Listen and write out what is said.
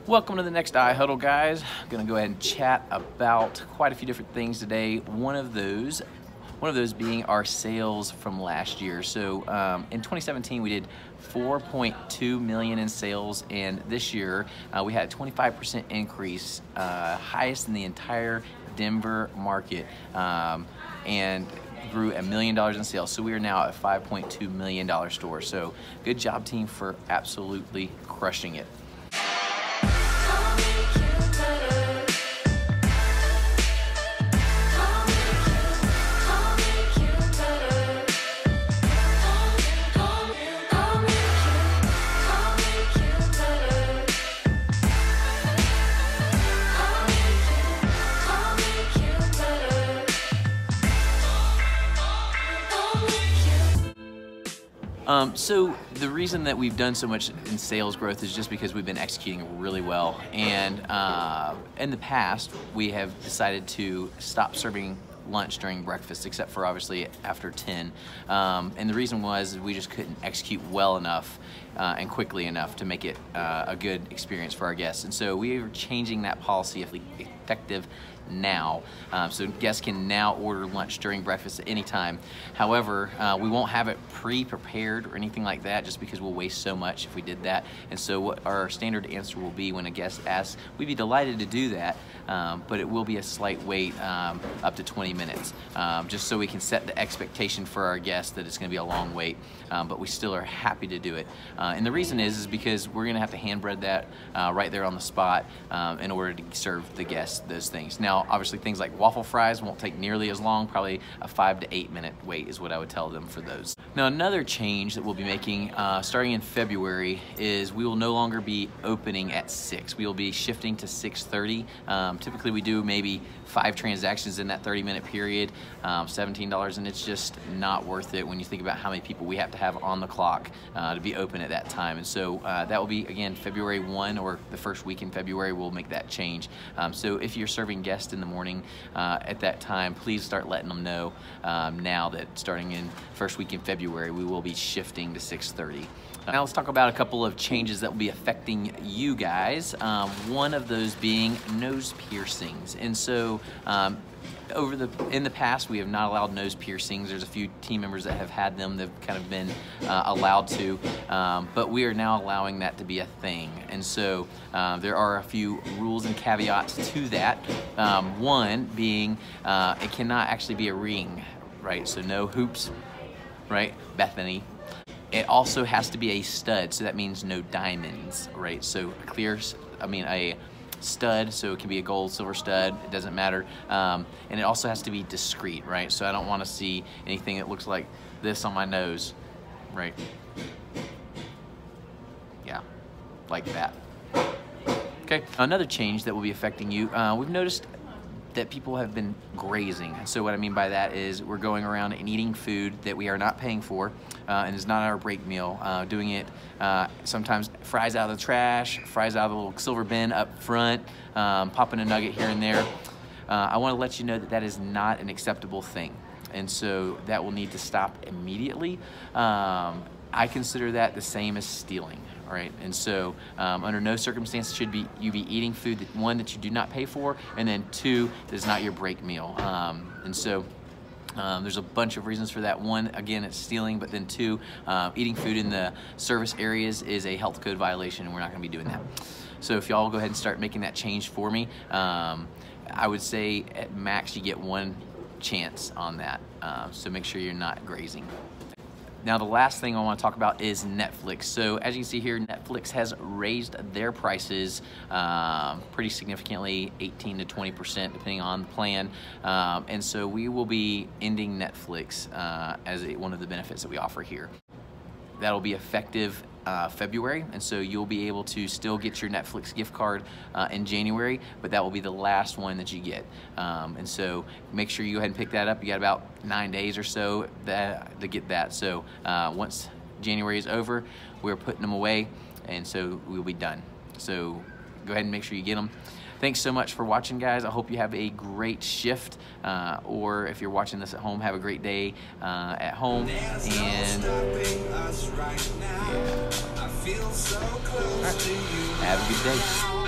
Welcome to the next iHUDDLE, guys. I'm gonna go ahead and chat about quite a few different things today. One of those being our sales from last year. So in 2017, we did 4.2 million in sales, and this year we had a 25% increase, highest in the entire Denver market, and grew $1 million in sales. So we are now at a $5.2 million store. So good job, team, for absolutely crushing it. So the reason that we've done so much in sales growth is just because we've been executing really well. And in the past, we have decided to stop serving lunch during breakfast, except for obviously after 10. And the reason was we just couldn't execute well enough and quickly enough to make it a good experience for our guests. And so we are changing that policy effective now. So guests can now order lunch during breakfast at any time. However, we won't have it pre-prepared or anything like that, just because we'll waste so much if we did that. And so what our standard answer will be when a guest asks, we'd be delighted to do that, but it will be a slight wait, up to 20 minutes, just so we can set the expectation for our guests that it's going to be a long wait, but we still are happy to do it. And the reason is because we're going to have to hand bread that right there on the spot in order to serve the guests those things. Now, obviously, things like waffle fries won't take nearly as long. Probably a 5 to 8 minute wait is what I would tell them for those. Now, another change that we'll be making starting in February is we will no longer be opening at 6. We will be shifting to 6:30. Typically, we do maybe 5 transactions in that 30-minute period, $17, and it's just not worth it when you think about how many people we have to have on the clock to be open at that time. And so that will be, again, February 1, or the first week in February, we'll make that change. So if you're serving guests in the morning at that time, please start letting them know now that starting in first week in February, we will be shifting to 6:30. Now let's talk about a couple of changes that will be affecting you guys. One of those being nose piercings. And so in the past, we have not allowed nose piercings. There's a few team members that have had them. They've kind of been allowed to, but we are now allowing that to be a thing. And so there are a few rules and caveats to that. One being it cannot actually be a ring, right? So no hoops, right, Bethany? It also has to be a stud, so that means no diamonds, right? So a stud, so it can be a gold, silver stud, it doesn't matter. And it also has to be discreet, right? So I don't want to see anything that looks like this on my nose, right? Yeah, like that. Okay, another change that will be affecting you, we've noticed that people have been grazing. So what I mean by that is we're going around and eating food that we are not paying for and is not our break meal, doing it sometimes fries out of the trash, fries out of the little silver bin up front, popping a nugget here and there. I want to let you know that that is not an acceptable thing, and so that will need to stop immediately. I consider that the same as stealing. All right, and so under no circumstances should you be eating food that you do not pay for, and then 2, that is not your break meal. And so there's a bunch of reasons for that. One, again, it's stealing, but then 2, eating food in the service areas is a health code violation, and we're not going to be doing that. So if y'all go ahead and start making that change for me, I would say at max you get 1 chance on that. So make sure you're not grazing. Now, the last thing I want to talk about is Netflix. So as you can see here, Netflix has raised their prices pretty significantly, 18 to 20%, depending on the plan. And so we will be ending Netflix as one of the benefits that we offer here. That'll be effective February, and so you'll be able to still get your Netflix gift card in January, but that will be the last one that you get. And so make sure you go ahead and pick that up. You got about 9 days or so to get that. So once January is over, we're putting them away, and so we'll be done. So go ahead and make sure you get them. Thanks so much for watching, guys. I hope you have a great shift, or if you're watching this at home, have a great day at home. And yeah. All right. Have a good day.